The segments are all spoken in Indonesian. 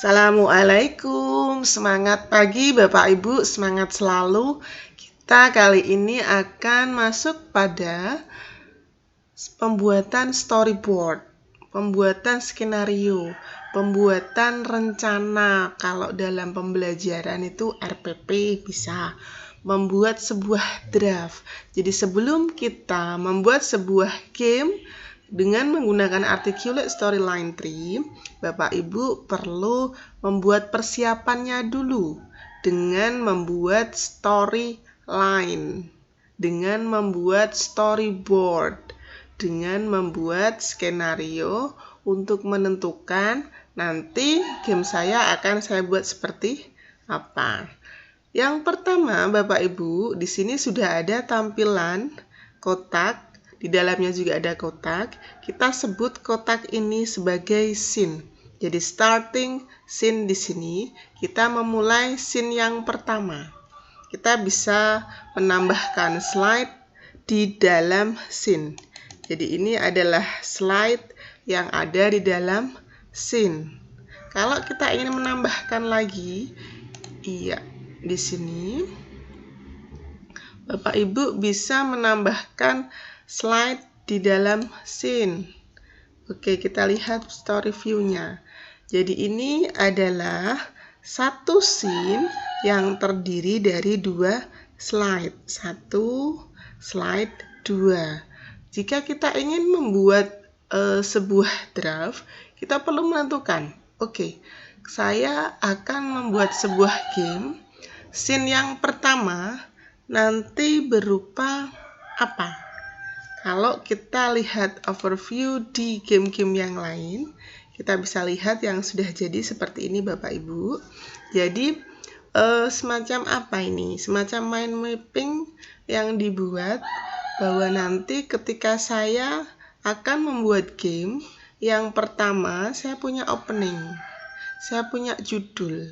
Assalamualaikum, semangat pagi Bapak Ibu, semangat selalu. Kita kali ini akan masuk pada pembuatan storyboard, pembuatan skenario, pembuatan rencana. Kalau dalam pembelajaran itu RPP bisa membuat sebuah draft. Jadi sebelum kita membuat sebuah game dengan menggunakan articulate storyline tree, Bapak Ibu perlu membuat persiapannya dulu dengan membuat storyline, dengan membuat storyboard, dengan membuat skenario untuk menentukan nanti game saya akan saya buat seperti apa. Yang pertama, Bapak Ibu, di sini sudah ada tampilan kotak. Di dalamnya juga ada kotak. Kita sebut kotak ini sebagai scene. Jadi starting scene di sini, kita memulai scene yang pertama. Kita bisa menambahkan slide di dalam scene. Jadi ini adalah slide yang ada di dalam scene. Kalau kita ingin menambahkan lagi, di sini Bapak Ibu bisa menambahkan slide di dalam scene. Oke, kita lihat story view-nya. Jadi ini adalah satu scene yang terdiri dari dua slide. Satu slide, dua. Jika kita ingin membuat sebuah draft, kita perlu menentukan, oke, saya akan membuat sebuah game. Scene yang pertama nanti berupa apa? Kalau kita lihat overview di game-game yang lain, kita bisa lihat yang sudah jadi seperti ini Bapak Ibu. Jadi semacam apa ini? Semacam mind mapping yang dibuat bahwa nanti ketika saya akan membuat game, yang pertama saya punya opening, saya punya judul,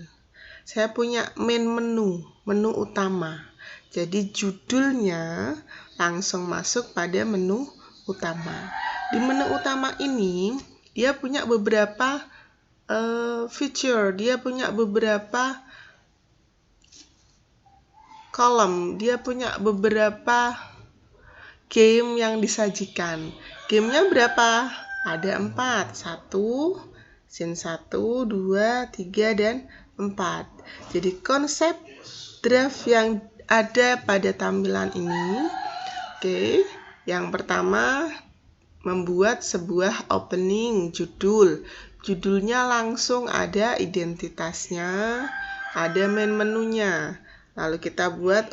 saya punya main menu utama. Jadi judulnya langsung masuk pada menu utama. Di menu utama ini dia punya beberapa feature, dia punya beberapa kolom, dia punya beberapa game yang disajikan. Gamenya berapa? Ada 4. 1, scene 1, 2, 3, dan 4. Jadi konsep draft yang ada pada tampilan ini, yang pertama membuat sebuah opening judul. Judulnya langsung ada identitasnya, ada main menunya. Lalu kita buat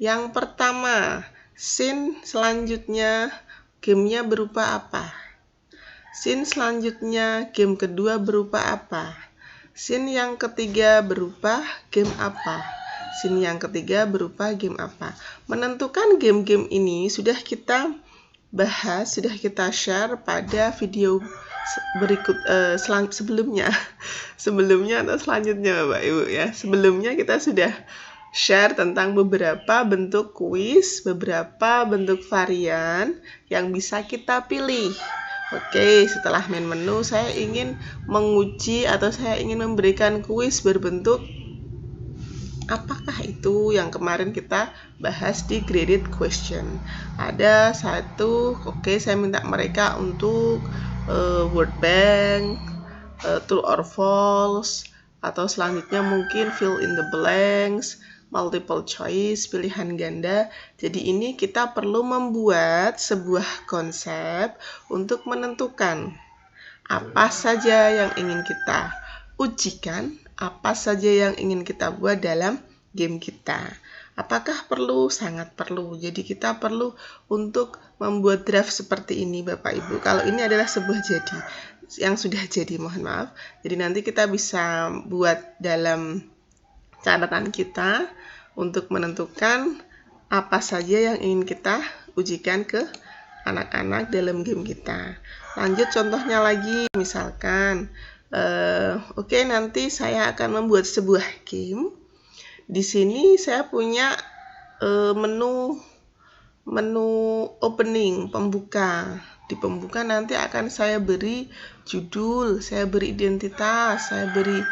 yang pertama, scene selanjutnya gamenya berupa apa? Scene selanjutnya game kedua berupa apa? Scene yang ketiga berupa game apa? Scene yang ketiga berupa game apa? Menentukan game-game ini sudah kita bahas, sudah kita share pada video berikut sebelumnya atau selanjutnya Bapak Ibu ya. Sebelumnya kita sudah share tentang beberapa bentuk kuis, beberapa bentuk varian yang bisa kita pilih. Setelah main menu saya ingin menguji atau saya ingin memberikan kuis berbentuk apakah itu yang kemarin kita bahas di graded question. Ada satu, saya minta mereka untuk word bank, true or false, atau selanjutnya mungkin fill in the blanks, multiple choice, pilihan ganda. Jadi ini kita perlu membuat sebuah konsep untuk menentukan apa saja yang ingin kita ujikan, apa saja yang ingin kita buat dalam game kita. Apakah perlu? Sangat perlu. Jadi kita perlu untuk membuat draft seperti ini Bapak Ibu. Kalau ini adalah sebuah yang sudah jadi, mohon maaf. Jadi nanti kita bisa buat dalam catatan kita untuk menentukan apa saja yang ingin kita ujikan ke anak-anak dalam game kita. Lanjut contohnya lagi, misalkan nanti saya akan membuat sebuah game. Di sini saya punya menu opening, pembuka. Di pembuka nanti akan saya beri judul, saya beri identitas, saya beri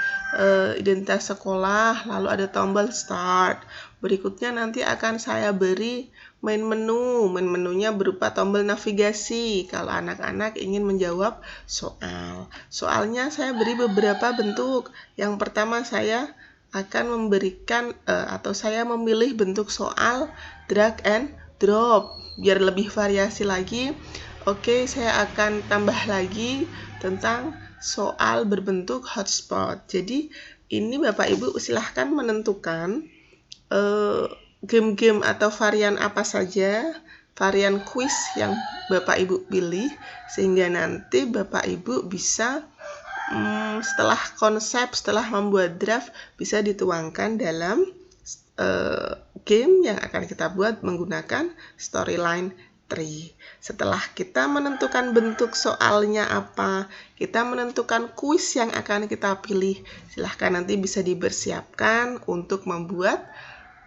identitas sekolah, lalu ada tombol start. Berikutnya nanti akan saya beri main menu. Main menunya berupa tombol navigasi kalau anak-anak ingin menjawab soal. Soalnya saya beri beberapa bentuk. Yang pertama saya akan memberikan atau saya memilih bentuk soal drag and drop. Biar lebih variasi lagi, oke, saya akan tambah lagi tentang soal berbentuk hotspot. Jadi ini Bapak Ibu silahkan menentukan game-game atau varian apa saja, varian quiz yang Bapak Ibu pilih, sehingga nanti Bapak Ibu bisa setelah konsep, setelah membuat draft, bisa dituangkan dalam game yang akan kita buat menggunakan storyline tree. Setelah kita menentukan bentuk soalnya apa, kita menentukan kuis yang akan kita pilih, silahkan nanti bisa dipersiapkan untuk membuat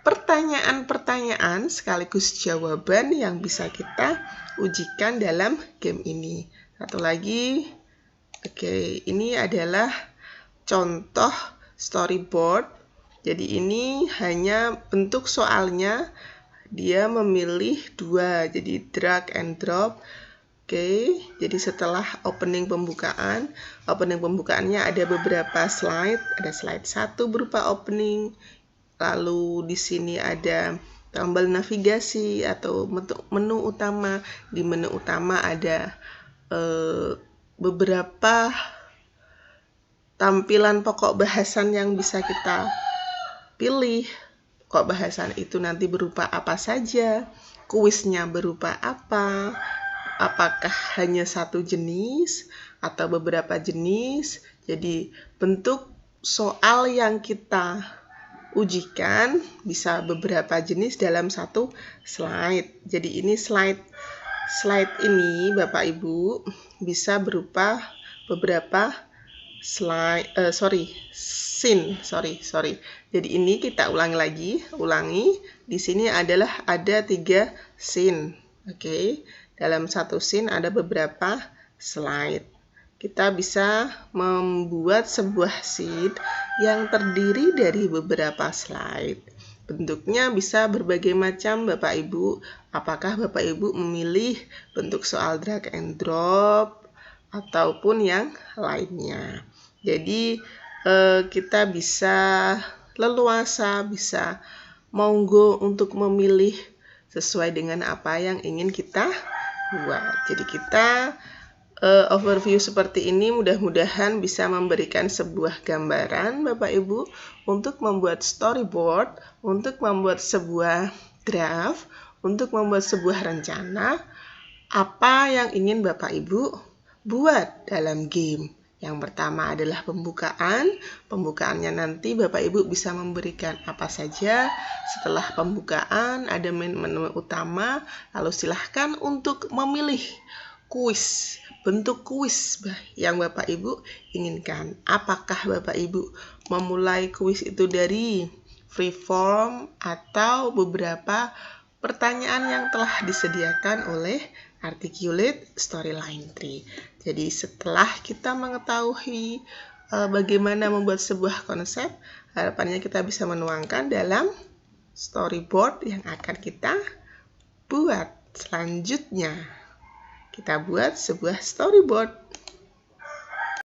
pertanyaan-pertanyaan sekaligus jawaban yang bisa kita ujikan dalam game ini. Satu lagi, oke, ini adalah contoh storyboard. Jadi ini hanya bentuk soalnya, dia memilih dua, jadi drag and drop. Oke, jadi setelah opening pembukaannya ada beberapa slide. Ada slide 1 berupa opening, lalu di sini ada tombol navigasi atau menu utama. Di menu utama ada beberapa tampilan pokok bahasan yang bisa kita pilih. Pokok bahasan itu nanti berupa apa saja, kuisnya berupa apa, apakah hanya satu jenis atau beberapa jenis. Jadi bentuk soal yang kita ujikan bisa beberapa jenis dalam satu slide. Jadi ini slide ini Bapak Ibu bisa berupa beberapa scene. Jadi ini kita ulangi. Di sini ada 3 scene. Oke. Dalam satu scene ada beberapa slide. Kita bisa membuat sebuah sheet yang terdiri dari beberapa slide. Bentuknya bisa berbagai macam Bapak Ibu. Apakah Bapak Ibu memilih bentuk soal drag and drop ataupun yang lainnya. Jadi kita bisa leluasa, bisa monggo untuk memilih sesuai dengan apa yang ingin kita buat. Jadi kita overview seperti ini mudah-mudahan bisa memberikan sebuah gambaran Bapak Ibu untuk membuat storyboard, untuk membuat sebuah draft, untuk membuat sebuah rencana apa yang ingin Bapak Ibu buat dalam game. Yang pertama adalah pembukaan. Pembukaannya nanti Bapak Ibu bisa memberikan apa saja. Setelah pembukaan ada menu utama, lalu silahkan untuk memilih kuis, bentuk kuis yang Bapak Ibu inginkan. Apakah Bapak Ibu memulai kuis itu dari free form atau beberapa pertanyaan yang telah disediakan oleh Articulate Storyline Tree. Jadi setelah kita mengetahui bagaimana membuat sebuah konsep, harapannya kita bisa menuangkan dalam storyboard yang akan kita buat. Selanjutnya, kita buat sebuah storyboard.